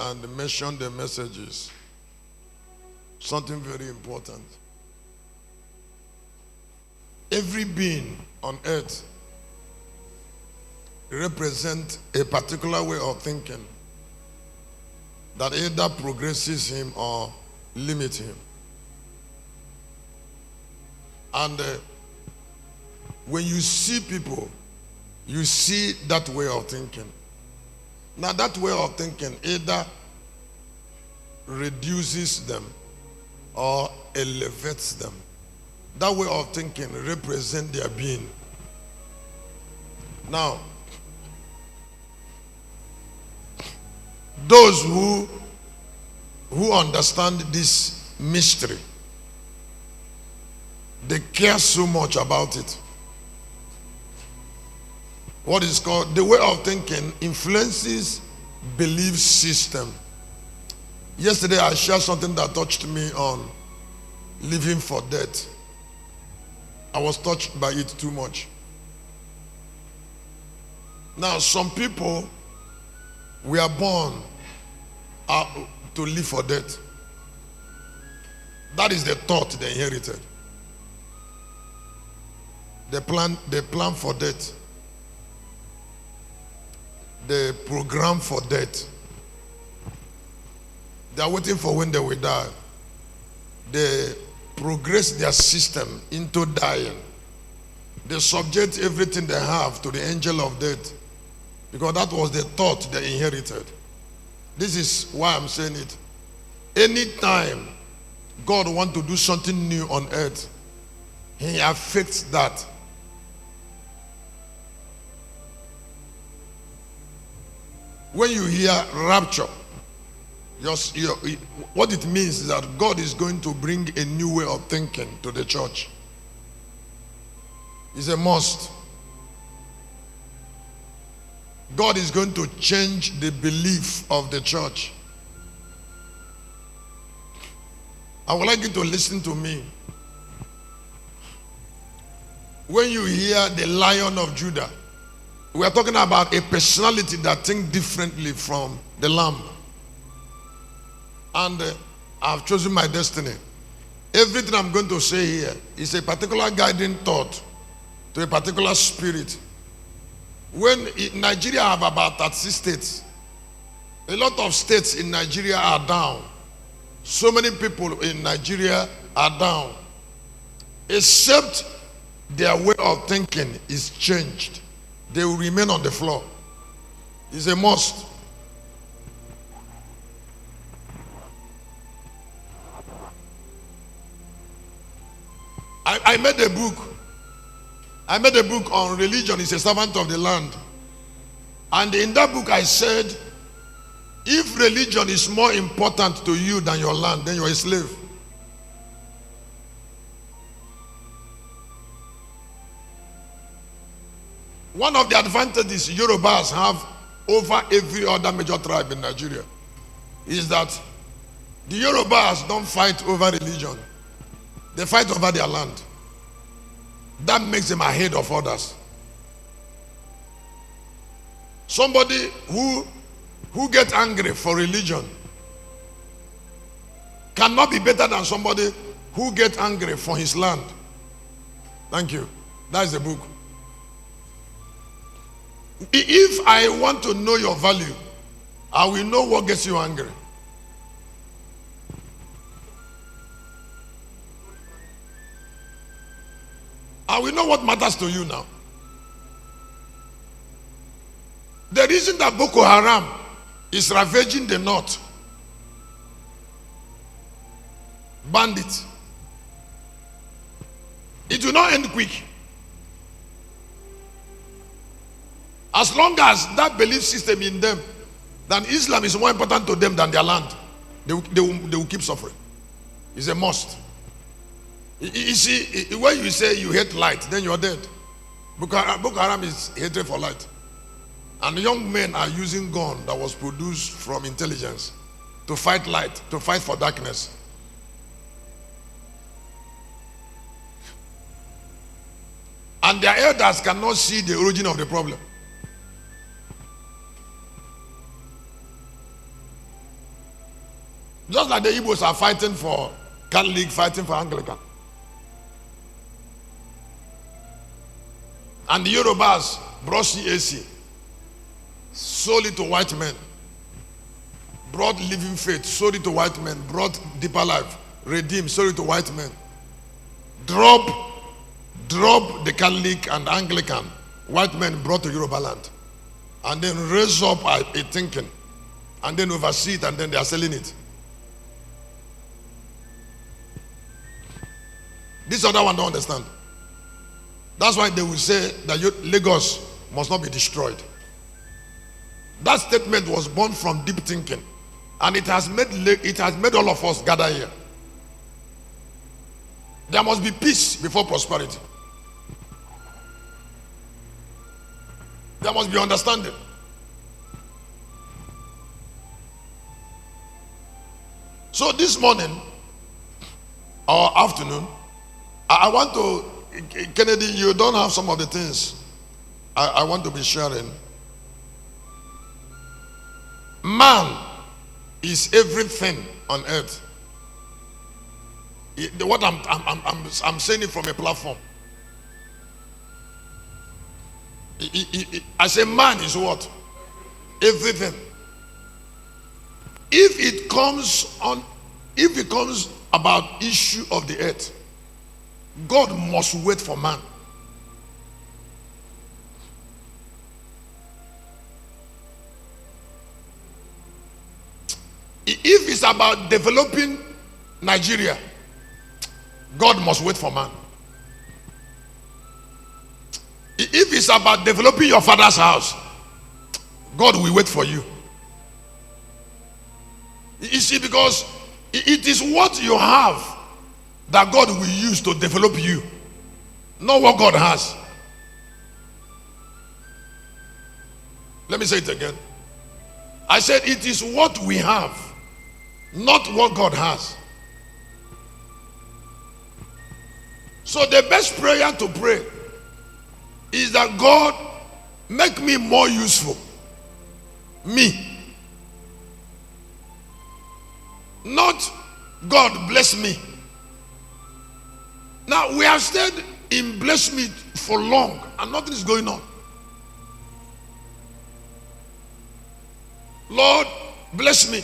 and mention the messages. Something very important. Every being on earth represents a particular way of thinking that either progresses him or limits him. And when you see people, you see that way of thinking. Now that way of thinking either reduces them or elevates them. That way of thinking represents their being. Now, those who understand this mystery, they care so much about it. What is called the way of thinking influences belief system. Yesterday I shared something that touched me on living for death. I was touched by it too much. Now some people were born to live for death. That is the thought they inherited. They plan for death. They program for death. They are waiting for when they will die. They progress their system into dying. They subject everything they have to the angel of death, because that was the thought they inherited. This is why I'm saying it. Anytime God wants to do something new on earth, He affects that. When you hear rapture, what it means is that God is going to bring a new way of thinking to the church. It's a must. God is going to change the belief of the church. I would like you to listen to me. When you hear the Lion of Judah, we are talking about a personality that thinks differently from the Lamb. And I've chosen my destiny. Everything I'm going to say here is a particular guiding thought to a particular spirit. When Nigeria have about 36 states, a lot of states in Nigeria are down. So many people in Nigeria are down. Except their way of thinking is changed, they will remain on the floor. It's a must. I made a book. I made a book on religion is a servant of the land. And in that book I said, if religion is more important to you than your land, then you're a slave. One of the advantages Yorubas have over every other major tribe in Nigeria is that the Yorubas don't fight over religion. They fight over their land. That makes them ahead of others. Somebody who gets angry for religion cannot be better than somebody who gets angry for his land. Thank you. That's the book. If I want to know your value, I will know what gets you angry. I will know what matters to you now. The reason that Boko Haram is ravaging the north, bandits, it will not end quick. As long as that belief system in them, that Islam is more important to them than their land, they will keep suffering. It's a must. You see, when you say you hate light, then you're dead. Boko Haram is hatred for light. And young men are using gun that was produced from intelligence to fight light, to fight for darkness. And their elders cannot see the origin of the problem. Just like the Igbos are fighting for Catholic, fighting for Anglican. And the Yorubas brought CAC, sold it to white men, brought living faith, sold it to white men, brought deeper life, redeemed, sold it to white men. Drop the Catholic and Anglican, white men brought to Yoruba land. And then raise up a thinking, and then oversee it, and then they are selling it. This other one don't understand. That's why they will say that Lagos must not be destroyed. That statement was born from deep thinking, and it has made all of us gather here. There must be peace before prosperity. There must be understanding. So this morning or afternoon, I want to, Kennedy, you don't have some of the things I want to be sharing. Man is everything on earth. What I'm saying it from a platform. I say man is what? Everything. If it comes about issue of the earth, God must wait for man. If it's about developing Nigeria, God must wait for man. If it's about developing your father's house, God will wait for you. You see, because it is what you have that God will use to develop you, not what God has. Let me say it again. I said it is what we have, not what God has. So the best prayer to pray is that God make me more useful. Me. Not God bless me. Now we have stayed in bless me for long and nothing is going on. Lord, bless me.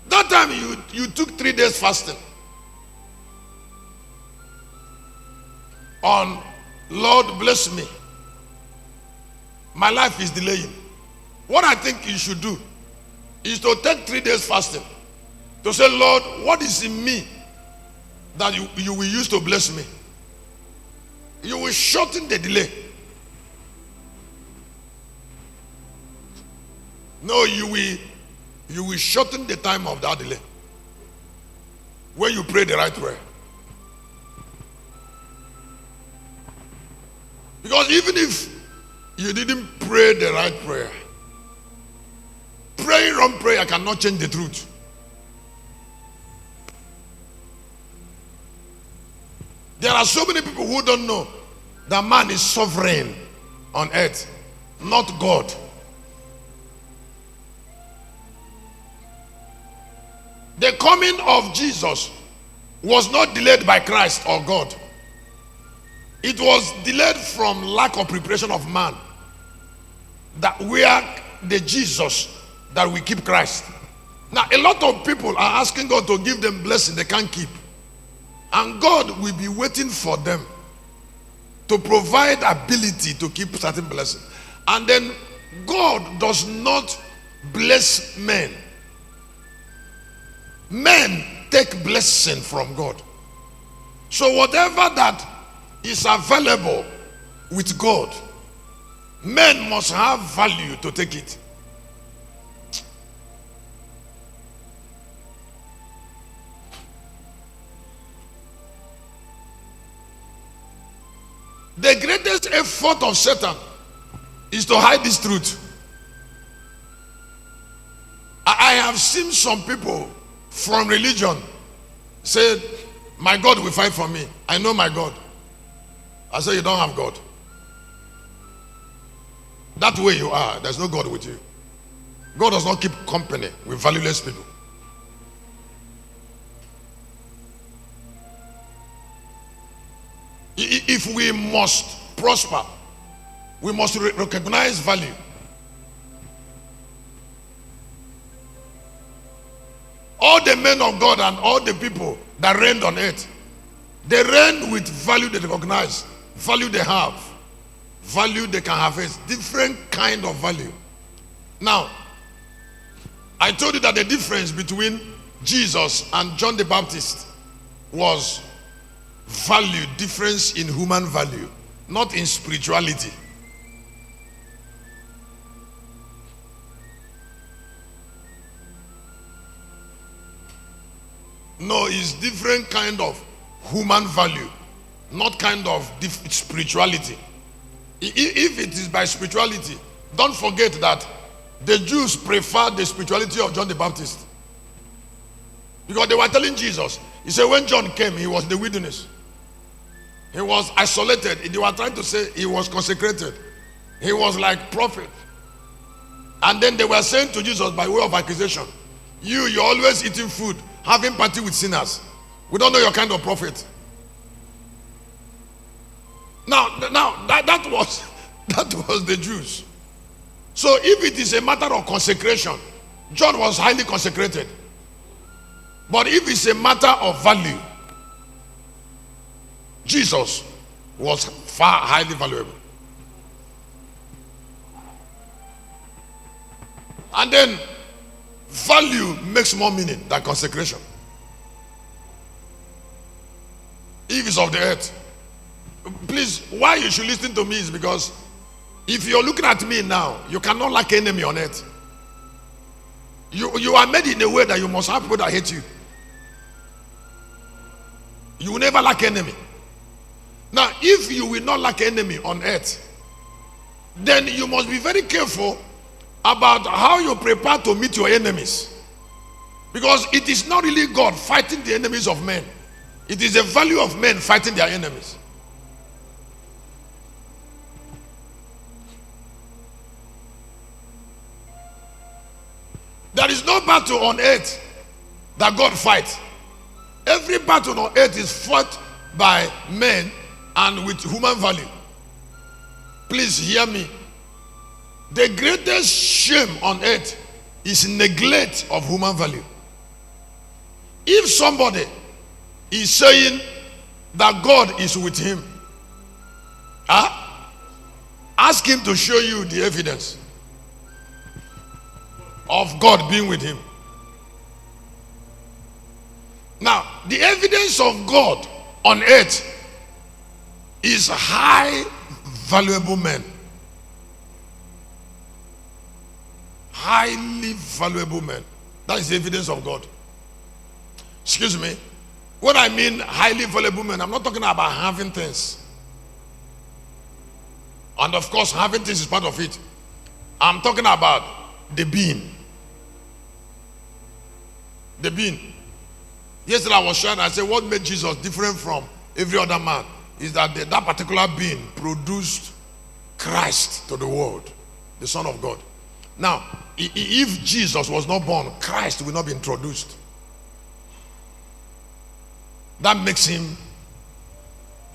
That time you took 3 days fasting on Lord bless me. My life is delaying. What I think you should do is to take 3 days fasting to say, Lord, what is in me that you will use to bless me? You will shorten the delay. No, you will shorten the time of that delay when you pray the right prayer. Because even if you didn't pray the right prayer, praying wrong prayer cannot change the truth. There are so many people who don't know that man is sovereign on earth, not God. The coming of Jesus was not delayed by Christ or God. It was delayed from lack of preparation of man. That we are the Jesus that we keep Christ. Now a lot of people are asking God to give them blessing they can't keep. And God will be waiting for them to provide ability to keep certain blessings. And then God does not bless men. Men take blessing from God. So whatever that is available with God, men must have value to take it. The greatest effort of Satan is to hide this truth. I have seen some people from religion say, my God will fight for me. I know my God. I say, you don't have God. That way you are, there's no God with you. God does not keep company with valueless people. If we must prosper, we must recognize value. All the men of God and all the people that reigned on earth, they reigned with value they recognize, value they have, value they can harvest, different kind of value. Now, I told you that the difference between Jesus and John the Baptist was value, difference in human value, not in spirituality. No, it's different kind of human value, not kind of spirituality. If it is by spirituality, don't forget that the Jews preferred the spirituality of John the Baptist. Because they were telling Jesus, he said when John came, he was in the wilderness. He was isolated. They were trying to say he was consecrated. He was like prophet. And then they were saying to Jesus by way of accusation, you're always eating food, having party with sinners. We don't know your kind of prophet. Now that was the Jews. So if it is a matter of consecration, John was highly consecrated. But if it's a matter of value, Jesus was far highly valuable. And then value makes more meaning than consecration. If it's of the earth. Please, why you should listen to me is because if you're looking at me now, you cannot lack enemy on earth. You are made in a way that you must have people that hate you. You will never lack enemy. Now, if you will not lack enemy on earth, then you must be very careful about how you prepare to meet your enemies. Because it is not really God fighting the enemies of men. It is the value of men fighting their enemies. There is no battle on earth that God fights. Every battle on earth is fought by men and with human value. Please hear me. The greatest shame on earth is neglect of human value. If somebody is saying that God is with him, ask him to show you the evidence of God being with him. Now, the evidence of God on earth is high valuable men. Highly valuable men. That is the evidence of God. Excuse me. When I mean highly valuable men, I'm not talking about having things. And of course, having things is part of it. I'm talking about the being. The being. Yesterday I was sharing, I said, what made Jesus different from every other man is that that particular being produced Christ to the world, the Son of God. Now, if Jesus was not born, Christ will not be introduced. That makes him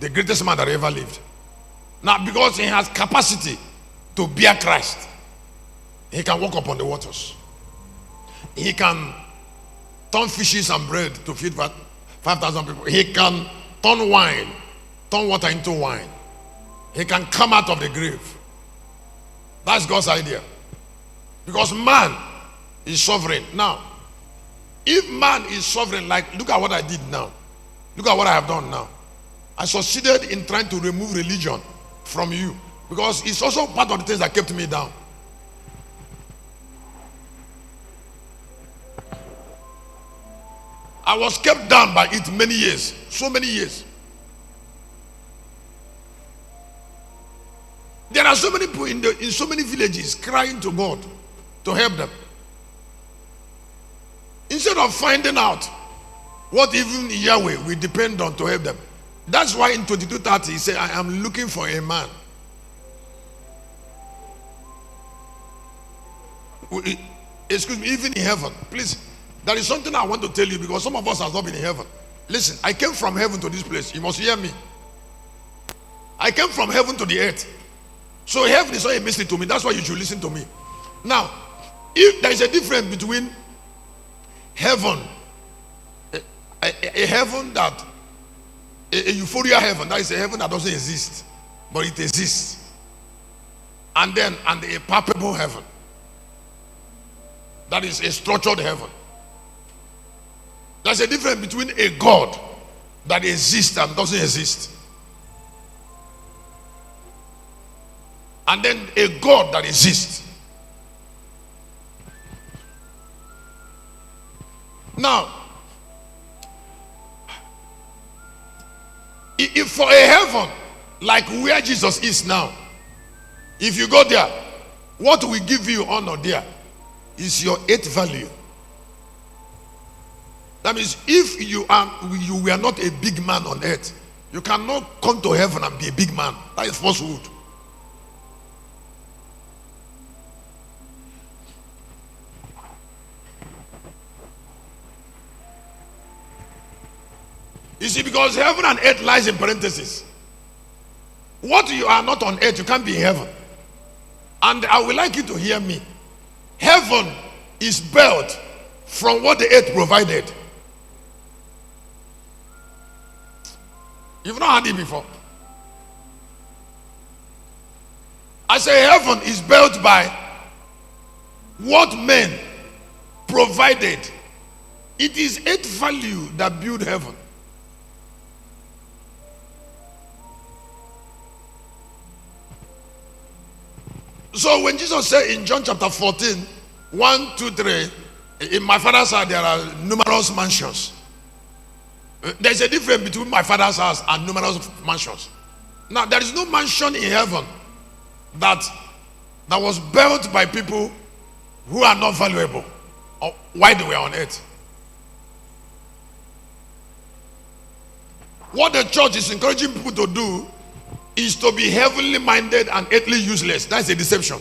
the greatest man that ever lived. Now, because he has capacity to bear Christ, he can walk upon the waters. He can turn fishes and bread to feed 5,000 people. He can turn water into wine. He can come out of the grave. That's God's idea. Because man is sovereign. Now, if man is sovereign, like, look at what I did now. Look at what I have done now. I succeeded in trying to remove religion from you. Because it's also part of the things that kept me down. I was kept down by it many years. So many years. There are so many people in so many villages crying to God to help them. Instead of finding out what even Yahweh will depend on to help them. That's why in 22:30 he said, I am looking for a man. Excuse me, even in heaven. Please, there is something I want to tell you because some of us have not been in heaven. Listen, I came from heaven to this place. You must hear me. I came from heaven to the earth. So heaven is not a mystery to me. That's why you should listen to me. Now, if there is a difference between heaven, a heaven that, a euphoria heaven, that is a heaven that doesn't exist, but it exists. And a palpable heaven. That is a structured heaven. There's a difference between a God that exists and doesn't exist, and then a God that exists. Now, if for a heaven like where Jesus is now, if you go there, what will give you honor there is your eighth value. That means if you were not a big man on earth, you cannot come to heaven and be a big man. That is falsehood. You see, because heaven and earth lies in parentheses. What you are not on earth, you can't be in heaven. And I would like you to hear me. Heaven is built from what the earth provided. You've not heard it before. I say heaven is built by what men provided. It is earth value that built heaven. So when Jesus said in John chapter 14, 1, 2, 3, in my father's house there are numerous mansions. There's a difference between my father's house and numerous mansions. Now there is no mansion in heaven that was built by people who are not valuable or while they were on earth. What the church is encouraging people to do is to be heavenly minded and earthly useless. That's a deception.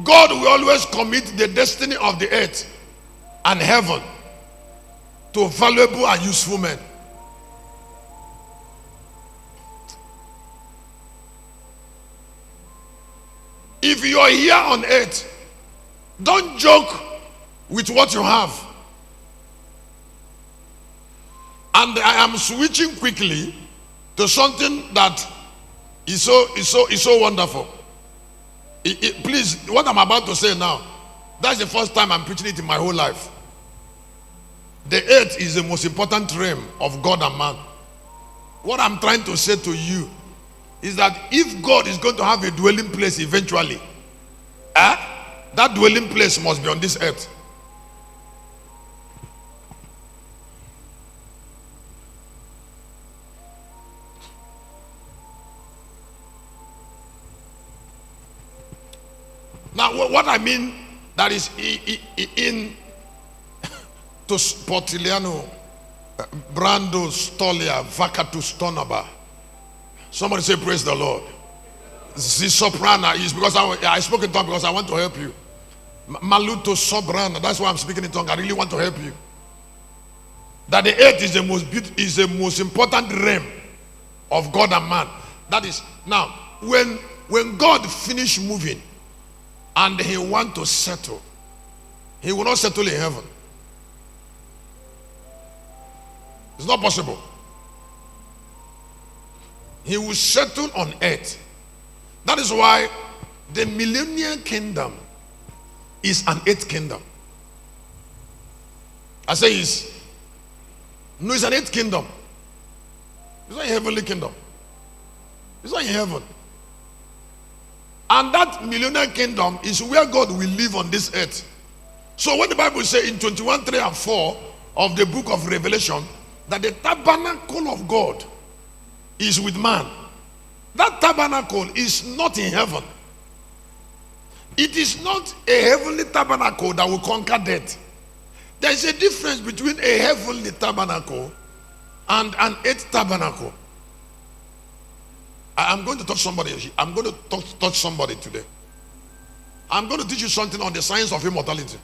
God will always commit the destiny of the earth and heaven to valuable and useful men. If you are here on earth, don't joke with what you have. And I am switching quickly to something that is so wonderful. Please, what I'm about to say now, that's the first time I'm preaching it in my whole life. The earth is the most important realm of God and man. What I'm trying to say to you is that if God is going to have a dwelling place eventually, that dwelling place must be on this earth. Now, what I mean, that is in to Sportiliano, Brando, Stolia, Vacatus, Tonaba. Somebody say, praise the Lord. The soprano is because I spoke in tongue because I want to help you. Maluto sobrana, that's why I'm speaking in tongue. I really want to help you. That the earth is the most important realm of God and man. That is, now, when God finished moving, and he want to settle, he will not settle in heaven. It's not possible. He will settle on earth. That is why the millennial kingdom is an earth kingdom. I say it's an earth kingdom. It's not a heavenly kingdom. It's not in heaven. And that millennial kingdom is where God will live on this earth. So when the Bible says in 21, 3 and 4 of the book of Revelation, that the tabernacle of God is with man. That tabernacle is not in heaven. It is not a heavenly tabernacle that will conquer death. There is a difference between a heavenly tabernacle and an earth tabernacle. I'm going to touch somebody. I'm going to touch somebody today. I'm going to teach you something on the science of immortality.